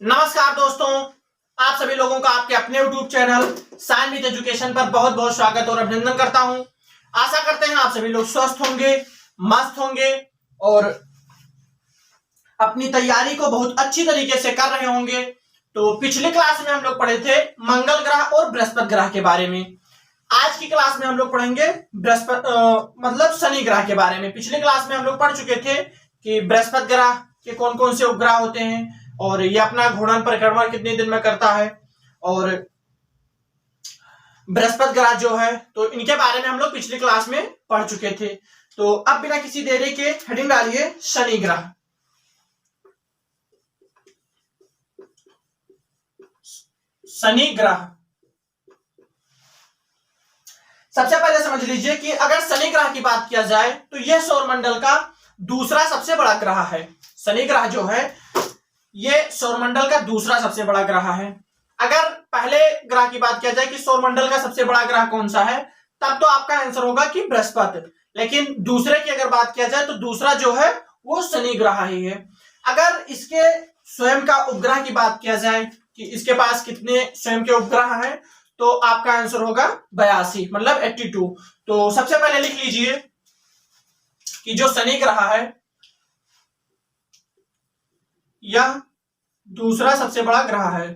नमस्कार दोस्तों, आप सभी लोगों का आपके अपने YouTube channel sign with education पर बहुत बहुत स्वागत और अभिनंदन करता हूं। आशा करते हैं आप सभी लोग स्वस्थ होंगे, मस्त होंगे और अपनी तैयारी को बहुत अच्छी तरीके से कर रहे होंगे। तो पिछले क्लास में हम लोग पढ़े थे मंगल ग्रह और बृहस्पति ग्रह के बारे में। आज की क्लास में हम लोग पढ़ेंगे मतलब शनि ग्रह के बारे में। पिछले क्लास में हम लोग पढ़ चुके थे कि बृहस्पति ग्रह के कौन कौन से उपग्रह होते हैं और ये अपना घूर्णन परिक्रमण कितने दिन में करता है, और बृहस्पति ग्रह जो है तो इनके बारे में हम लोग पिछली क्लास में पढ़ चुके थे। तो अब बिना किसी देरी के हेडिंग डालिए शनि ग्रह। शनि ग्रह सबसे पहले समझ लीजिए कि अगर शनि ग्रह की बात किया जाए तो यह सौरमंडल का दूसरा सबसे बड़ा ग्रह है। शनि ग्रह जो है ये सौरमंडल का दूसरा सबसे बड़ा ग्रह है। अगर पहले ग्रह की बात किया जाए कि सौरमंडल का सबसे बड़ा ग्रह कौन सा है, तब तो आपका आंसर होगा कि बृहस्पति। लेकिन दूसरे की अगर बात किया जाए तो दूसरा जो है वो शनि ग्रह ही है। अगर इसके स्वयं का उपग्रह की बात किया जाए कि इसके पास कितने स्वयं के उपग्रह हैं, तो आपका आंसर होगा 82, मतलब 82। तो सबसे पहले लिख लीजिए कि जो शनि ग्रह है यह दूसरा सबसे बड़ा ग्रह है।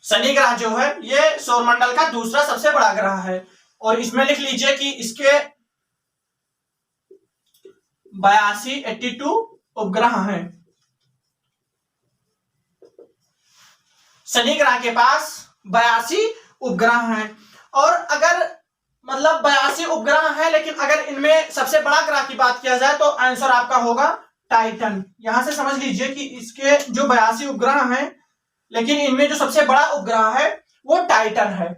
शनि ग्रह जो है ये सौरमंडल का दूसरा सबसे बड़ा ग्रह है और इसमें लिख लीजिए कि इसके 82 उपग्रह हैं। शनि ग्रह के पास 82 उपग्रह हैं और अगर मतलब 82 उपग्रह हैं, लेकिन अगर इनमें सबसे बड़ा ग्रह की बात किया जाए तो आंसर आपका होगा टाइटन। यहां से समझ लीजिए कि इसके जो 82 उपग्रह हैं, लेकिन इनमें जो सबसे बड़ा उपग्रह है वो टाइटन है।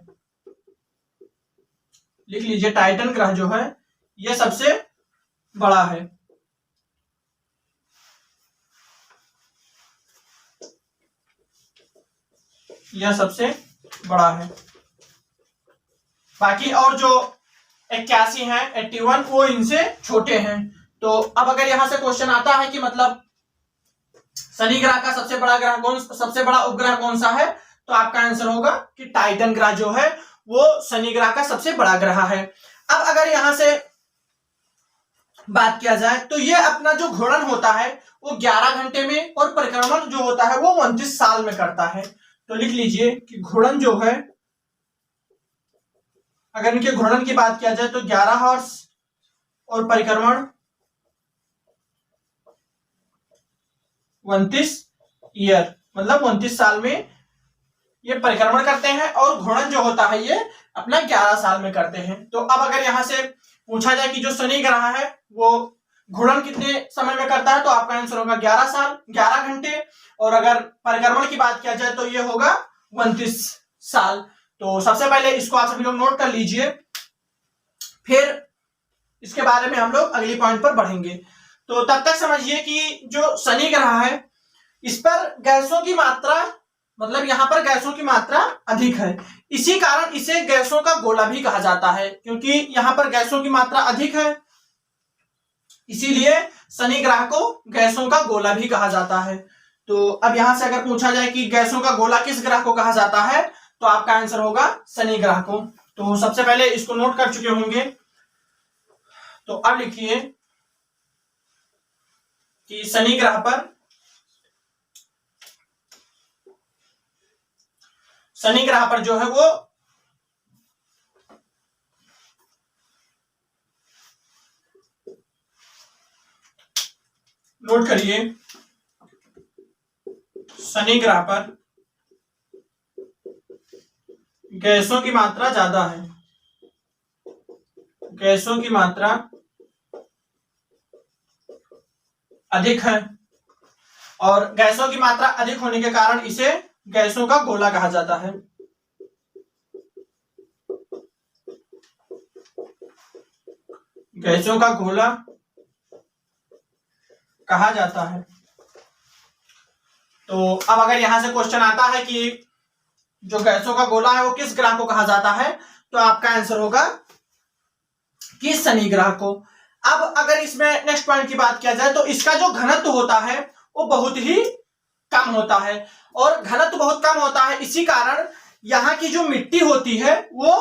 लिख लीजिए टाइटन ग्रह जो है यह सबसे बड़ा है। यह सबसे बड़ा है। बाकी और जो 81 हैं 81 वो इनसे छोटे हैं। तो अब अगर यहां से क्वेश्चन आता है कि मतलब शनि ग्रह का सबसे बड़ा उपग्रह कौन सा है, तो आपका आंसर होगा कि टाइटन ग्रह जो है वो शनि ग्रह का सबसे बड़ा ग्रह है। अब अगर यहां से बात किया जाए तो ये अपना जो घूर्णन होता है वो 11 घंटे में और परिक्रमण जो होता है वो 29 साल में करता है। तो लिख लीजिए कि घूर्णन जो है, अगर इनके घूर्णन की बात किया जाए तो 11 हॉर्स और परिक्रमण 29 ईयर, मतलब 29 साल में ये परिक्रमण करते हैं और घूर्णन जो होता है ये अपना 11 साल में करते हैं। तो अब अगर यहां से पूछा जाए कि जो शनि ग्रह है वो घूर्णन कितने समय में करता है, तो आपका आंसर होगा 11 साल 11 घंटे, और अगर परिक्रमण की बात किया जाए तो ये होगा 29 साल। तो सबसे पहले इसको आप सभी लोग नोट कर लीजिए, फिर इसके बारे में हम लोग अगली पॉइंट पर बढ़ेंगे। तो तब तक समझिए कि जो शनि ग्रह है इस पर गैसों की मात्रा, मतलब यहां पर गैसों की मात्रा अधिक है। इसी कारण इसे गैसों का गोला भी कहा जाता है, क्योंकि यहां पर गैसों की मात्रा अधिक है, इसीलिए शनि ग्रह को गैसों का गोला भी कहा जाता है। तो अब यहां से अगर पूछा जाए कि गैसों का गोला किस ग्रह को कहा जाता है, तो आपका आंसर होगा शनि ग्रह को। तो सबसे पहले इसको नोट कर चुके होंगे, तो अब लिखिए कि शनि ग्रह पर जो है वो नोट करिए, शनि ग्रह पर गैसों की मात्रा ज्यादा है। गैसों की मात्रा अधिक है और गैसों की मात्रा अधिक होने के कारण इसे गैसों का गोला कहा जाता है। गैसों का गोला कहा जाता है। तो अब अगर यहां से क्वेश्चन आता है कि जो गैसों का गोला है वो किस ग्रह को कहा जाता है, तो आपका आंसर होगा कि शनि ग्रह को। अब अगर इसमें नेक्स्ट पॉइंट की बात किया जाए तो इसका जो घनत्व होता है वो बहुत ही कम होता है, और घनत्व बहुत कम होता है इसी कारण यहाँ की जो मिट्टी होती है वो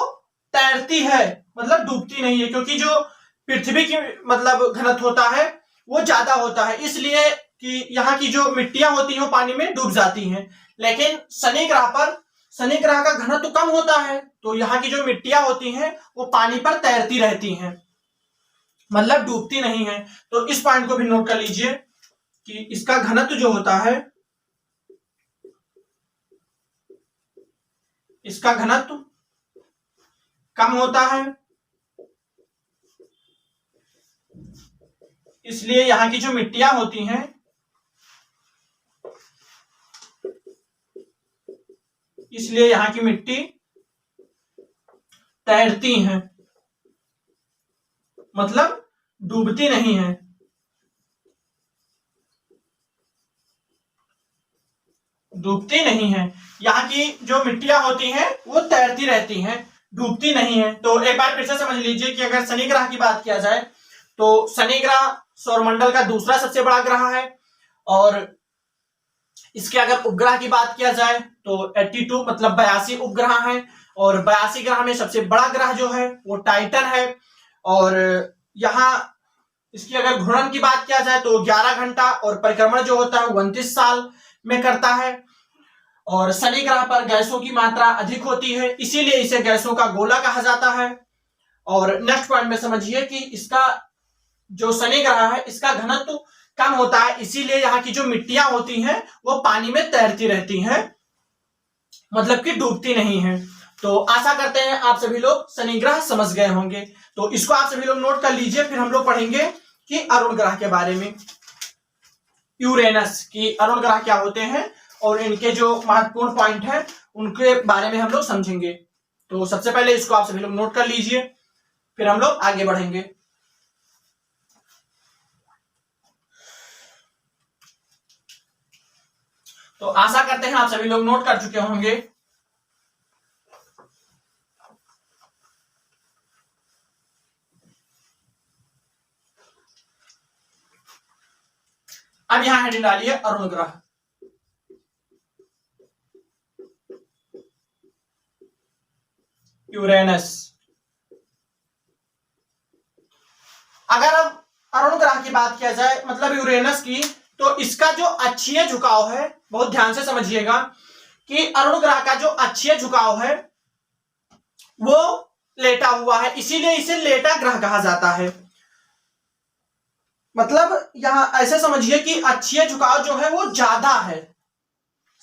तैरती है, मतलब डूबती नहीं है, क्योंकि जो पृथ्वी की मतलब घनत्व होता है वो ज्यादा होता है, इसलिए कि यहाँ की जो मिट्टियां होती हैं वो पानी में डूब जाती हैं। लेकिन शनि ग्रह का घनत्व कम होता है, तो यहाँ की जो मिट्टियां होती हैं वो पानी पर तैरती रहती हैं, मतलब डूबती नहीं है। तो इस पॉइंट को भी नोट कर लीजिए कि इसका घनत्व जो होता है, इसका घनत्व कम होता है, इसलिए यहाँ की जो मिट्टियां होती हैं इसलिए यहाँ की मिट्टी तैरती हैं, मतलब डूबती नहीं है। डूबती नहीं है, यहाँ की जो मिट्टियां होती हैं वो तैरती रहती हैं, डूबती नहीं है। तो एक बार फिर से समझ लीजिए कि अगर शनि ग्रह की बात किया जाए तो शनि ग्रह सौरमंडल का दूसरा सबसे बड़ा ग्रह है, और इसके अगर उपग्रह की बात किया जाए तो 82 मतलब 82 उपग्रह हैं, और 82 ग्रह में सबसे बड़ा ग्रह जो है वो टाइटन है। और यहाँ इसकी अगर घूर्णन की बात किया जाए तो 11 घंटा, और परिक्रमण जो होता है 29 साल में करता है। और शनि ग्रह पर गैसों की मात्रा अधिक होती है, इसीलिए इसे गैसों का गोला कहा जाता है। और नेक्स्ट पॉइंट में समझिए कि इसका जो शनि ग्रह है इसका घनत्व कम होता है, इसीलिए यहाँ की जो मिट्टियां होती हैं वो पानी में तैरती रहती हैं, मतलब कि डूबती नहीं है। तो आशा करते हैं आप सभी लोग शनि ग्रह समझ गए होंगे। तो इसको आप सभी लोग नोट कर लीजिए, फिर हम लोग पढ़ेंगे कि अरुण ग्रह के बारे में, यूरेनस की अरुण ग्रह क्या होते हैं और इनके जो महत्वपूर्ण पॉइंट है उनके बारे में हम लोग समझेंगे। तो सबसे पहले इसको आप सभी लोग नोट कर लीजिए, फिर हम लोग आगे बढ़ेंगे। तो आशा करते हैं आप सभी लोग नोट कर चुके होंगे। अब यहां हेडिंग डालिए अरुण ग्रह। यूरेनस। अगर अब अरुण ग्रह की बात किया जाए मतलब यूरेनस की, तो इसका जो अक्षीय झुकाव है, बहुत ध्यान से समझिएगा कि अरुण ग्रह का जो अक्षीय झुकाव है वो लेटा हुआ है, इसीलिए इसे लेटा ग्रह कहा जाता है। मतलब यहां ऐसे समझिए कि अक्षीय झुकाव जो है वो ज्यादा है,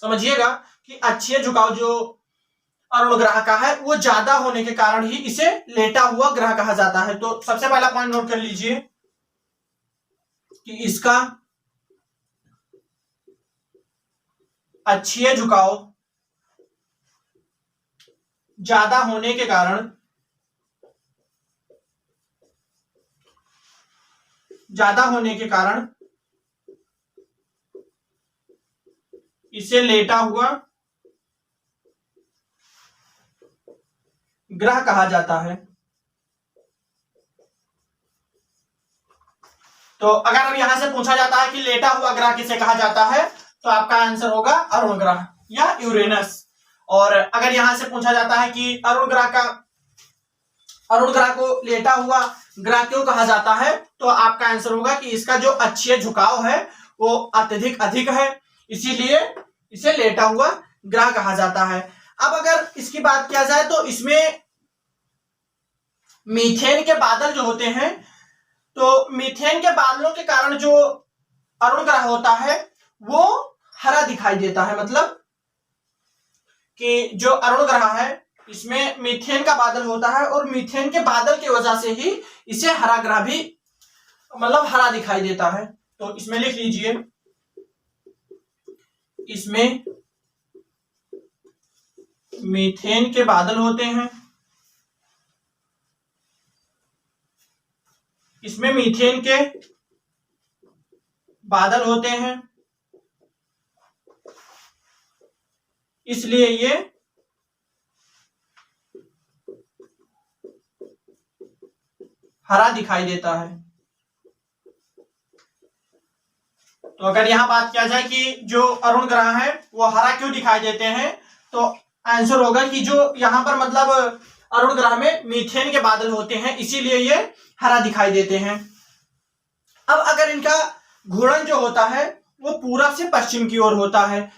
समझिएगा कि अक्षीय झुकाव जो अरुण ग्रह का है वो ज्यादा होने के कारण ही इसे लेटा हुआ ग्रह कहा जाता है। तो सबसे पहला पॉइंट नोट कर लीजिए कि इसका अक्षीय झुकाव ज्यादा होने के कारण इसे लेटा हुआ ग्रह कहा जाता है। तो अगर अब यहां से पूछा जाता है कि लेटा हुआ ग्रह किसे कहा जाता है, तो आपका आंसर होगा अरुण ग्रह या यूरेनस। और अगर यहां से पूछा जाता है कि अरुण ग्रह को लेटा हुआ ग्रह क्यों कहा जाता है, तो आपका आंसर होगा कि इसका जो अक्षीय झुकाव है वो अत्यधिक अधिक है, इसीलिए इसे लेटा हुआ ग्रह कहा जाता है। अब अगर इसकी बात किया जाए तो इसमें मीथेन के बादल जो होते हैं, तो मीथेन के बादलों के कारण जो अरुण ग्रह होता है वो हरा दिखाई देता है, मतलब कि जो अरुण ग्रह है इसमें मीथेन का बादल होता है, और मीथेन के बादल की वजह से ही इसे हरा ग्रह भी मतलब हरा दिखाई देता है। तो इसमें लिख लीजिए, इसमें मीथेन के बादल होते हैं, इसमें मीथेन के बादल होते हैं, इसलिए ये हरा दिखाई देता है। तो अगर यहां बात किया जाए कि जो अरुण ग्रह है वो हरा क्यों दिखाई देते हैं, तो आंसर होगा कि जो यहाँ पर मतलब अरुण ग्रह में मीथेन के बादल होते हैं, इसीलिए ये हरा दिखाई देते हैं। अब अगर इनका घूर्णन जो होता है वो पूरब से पश्चिम की ओर होता है,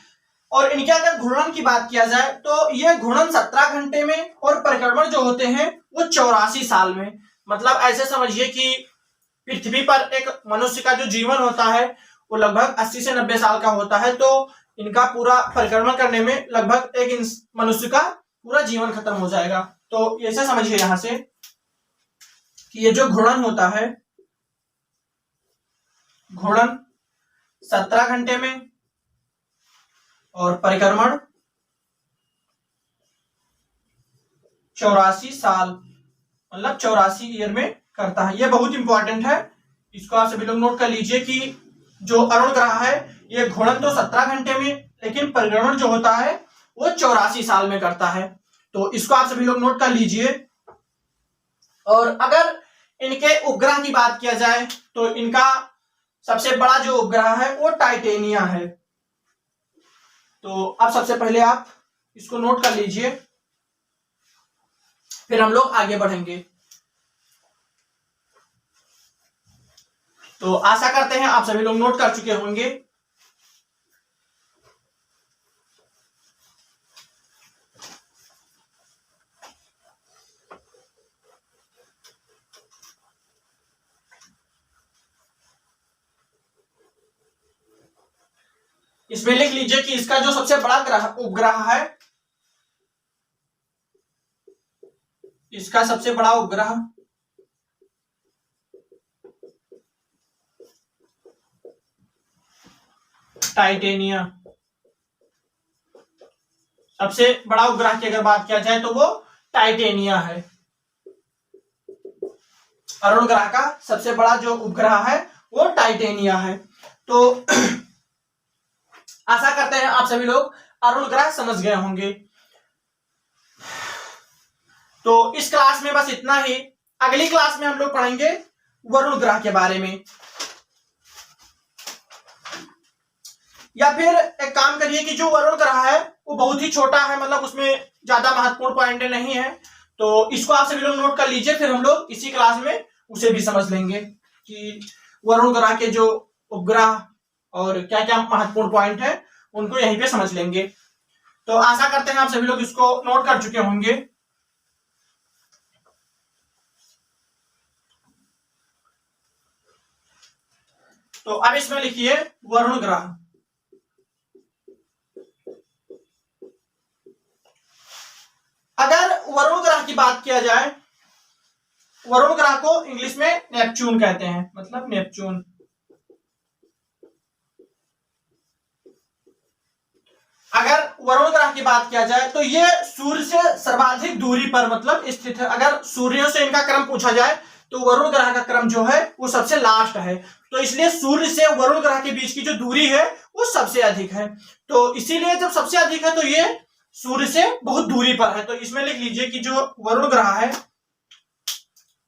और इनके अगर घूर्णन की बात किया जाए तो ये घूर्णन 17 घंटे में और परिक्रमण जो होते हैं वो 84 साल में। मतलब ऐसे समझिए कि पृथ्वी पर एक मनुष्य का जो जीवन होता है वो लगभग 80 से 90 साल का होता है, तो इनका पूरा परिक्रमण करने में लगभग एक मनुष्य का पूरा जीवन खत्म हो जाएगा। तो ऐसे समझिए यहां से कि ये जो घूर्णन होता है, घूर्णन 17 घंटे में और परिक्रमण 84 साल, मतलब 84 ईयर में करता है। ये बहुत इंपॉर्टेंट है, इसको आप सभी लोग नोट कर लीजिए कि जो अरुण ग्रह है ये घूर्णन तो 17 घंटे में, लेकिन परिक्रमण जो होता है वो 84 साल में करता है। तो इसको आप सभी लोग नोट कर लीजिए। और अगर इनके उपग्रह की बात किया जाए तो इनका सबसे बड़ा जो उपग्रह है वो टाइटेनिया है। तो अब सबसे पहले आप इसको नोट कर लीजिए, फिर हम लोग आगे बढ़ेंगे। तो आशा करते हैं आप सभी लोग नोट कर चुके होंगे। इसमें लिख लीजिए कि इसका जो सबसे बड़ा उपग्रह है, इसका सबसे बड़ा उपग्रह टाइटेनिया। सबसे बड़ा उपग्रह की अगर बात किया जाए तो वो टाइटेनिया है। अरुण ग्रह का सबसे बड़ा जो उपग्रह है वो टाइटेनिया है। तो आशा करते हैं आप सभी लोग अरुण ग्रह समझ गए होंगे। तो इस क्लास में बस इतना ही। अगली क्लास में हम लोग पढ़ेंगे वरुण ग्रह के बारे में। या फिर एक काम करिए कि जो वरुण ग्रह है वो बहुत ही छोटा है, मतलब उसमें ज्यादा महत्वपूर्ण पॉइंट नहीं है, तो इसको आप सभी लोग नोट कर लीजिए। फिर हम लोग इसी क्लास में उसे भी समझ लेंगे कि वरुण ग्रह के जो उपग्रह और क्या क्या महत्वपूर्ण पॉइंट है उनको यहीं पे समझ लेंगे। तो आशा करते हैं आप सभी लोग इसको नोट कर चुके होंगे। तो अब इसमें लिखिए वरुण ग्रह। अगर वरुण ग्रह की बात किया जाए, वरुण ग्रह को इंग्लिश में नेपच्यून कहते हैं, मतलब नेपच्यून। अगर वरुण ग्रह की बात किया जाए तो ये सूर्य से सर्वाधिक दूरी पर मतलब स्थित है। अगर सूर्यों से इनका क्रम पूछा जाए तो वरुण ग्रह का क्रम जो है वो सबसे लास्ट है, तो इसलिए सूर्य से वरुण ग्रह के बीच की जो दूरी है वो सबसे अधिक है। तो इसीलिए जब सबसे अधिक है तो ये सूर्य से बहुत दूरी पर है। तो इसमें लिख लीजिए कि जो वरुण ग्रह है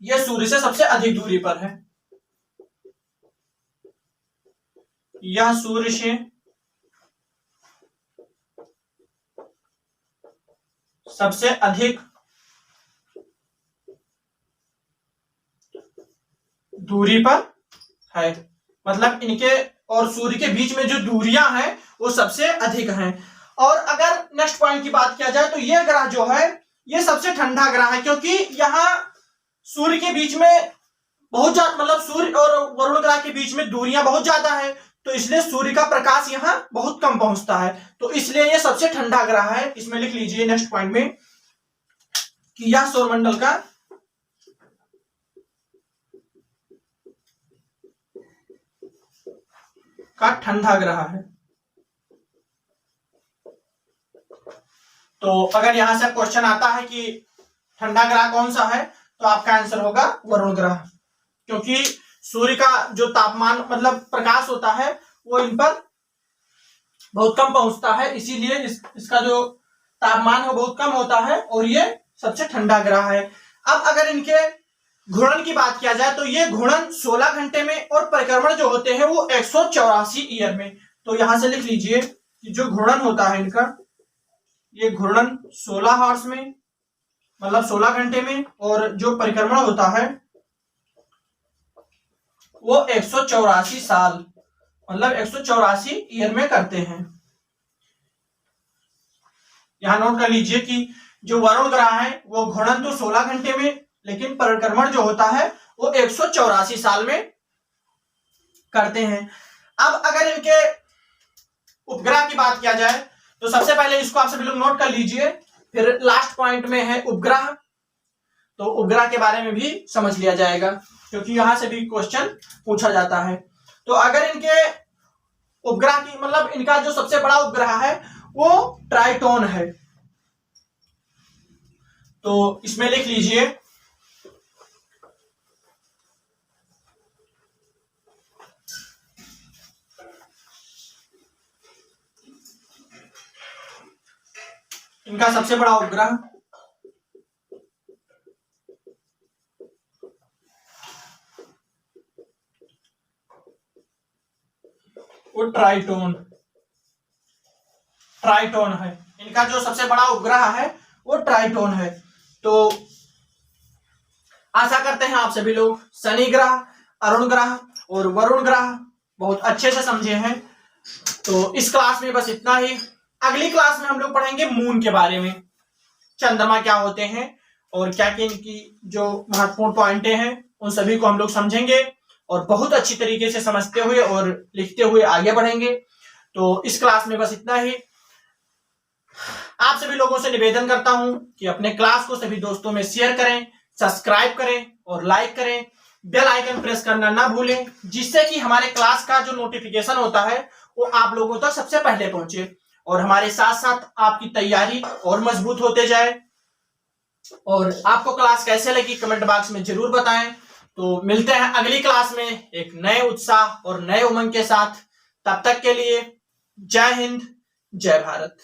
ये सूर्य से सबसे अधिक दूरी पर है। यह सूर्य से सबसे अधिक दूरी पर है, मतलब इनके और सूर्य के बीच में जो दूरियां हैं वो सबसे अधिक हैं। और अगर नेक्स्ट पॉइंट की बात किया जाए तो ये ग्रह जो है ये सबसे ठंडा ग्रह है, क्योंकि यहाँ सूर्य के बीच में बहुत ज्यादा, मतलब सूर्य और वरुण ग्रह के बीच में दूरियां बहुत ज्यादा है, तो इसलिए सूर्य का प्रकाश यहाँ बहुत कम पहुंचता है, तो इसलिए ये सबसे ठंडा ग्रह है। इसमें लिख लीजिए नेक्स्ट पॉइंट में कि यह सौरमंडल का ठंडा ग्रह है। तो अगर यहां से क्वेश्चन आता है कि ठंडा ग्रह कौन सा है तो आपका आंसर होगा वरुण ग्रह, क्योंकि सूर्य का जो तापमान मतलब प्रकाश होता है वो इन पर बहुत कम पहुंचता है, इसीलिए इसका जो तापमान है वो बहुत कम होता है और ये सबसे ठंडा ग्रह है। अब अगर इनके घूर्णन की बात किया जाए तो ये घूर्णन 16 घंटे में और परिक्रमण जो होते हैं वो 184 ईयर में। तो यहां से लिख लीजिए कि जो घूर्णन होता है इनका, ये घूर्णन 16 हॉर्स में मतलब 16 घंटे में, और जो परिक्रमण होता है वो 184 साल मतलब 184 ईयर में करते हैं। यहां नोट कर लीजिए कि जो वरुण ग्रह है वो घूर्णन तो 16 घंटे में, लेकिन परिक्रमण जो होता है वो 184 साल में करते हैं। अब अगर इनके उपग्रह की बात किया जाए तो सबसे पहले इसको आप सभी लोग नोट कर लीजिए, फिर लास्ट पॉइंट में है उपग्रह। तो उपग्रह के बारे में भी समझ लिया जाएगा क्योंकि यहां से भी क्वेश्चन पूछा जाता है। तो अगर इनके उपग्रह की मतलब इनका जो सबसे बड़ा उपग्रह है वो ट्राइटोन है। तो इसमें लिख लीजिए इनका सबसे बड़ा उपग्रह वो ट्राइटोन है। इनका जो सबसे बड़ा उपग्रह है वो ट्राइटोन है। तो आशा करते हैं आप सभी लोग शनि ग्रह, अरुण ग्रह और वरुण ग्रह बहुत अच्छे से समझे हैं। तो इस क्लास में बस इतना ही। अगली क्लास में हम लोग पढ़ेंगे मून के बारे में, चंद्रमा क्या होते हैं और क्या क्या इनकी जो महत्वपूर्ण पॉइंटें हैं उन सभी को हम लोग समझेंगे और बहुत अच्छी तरीके से समझते हुए और लिखते हुए आगे बढ़ेंगे। तो इस क्लास में बस इतना ही। आप सभी लोगों से निवेदन करता हूं कि अपने क्लास को सभी दोस्तों में शेयर करें, सब्सक्राइब करें और लाइक करें, बेल आइकन प्रेस करना ना भूलें, जिससे कि हमारे क्लास का जो नोटिफिकेशन होता है वो आप लोगों तक सबसे पहले पहुंचे और हमारे साथ साथ आपकी तैयारी और मजबूत होते जाए। और आपको क्लास कैसे लगी कमेंट बॉक्स में जरूर बताएं। तो मिलते हैं अगली क्लास में एक नए उत्साह और नए उमंग के साथ। तब तक के लिए जय हिंद, जय भारत।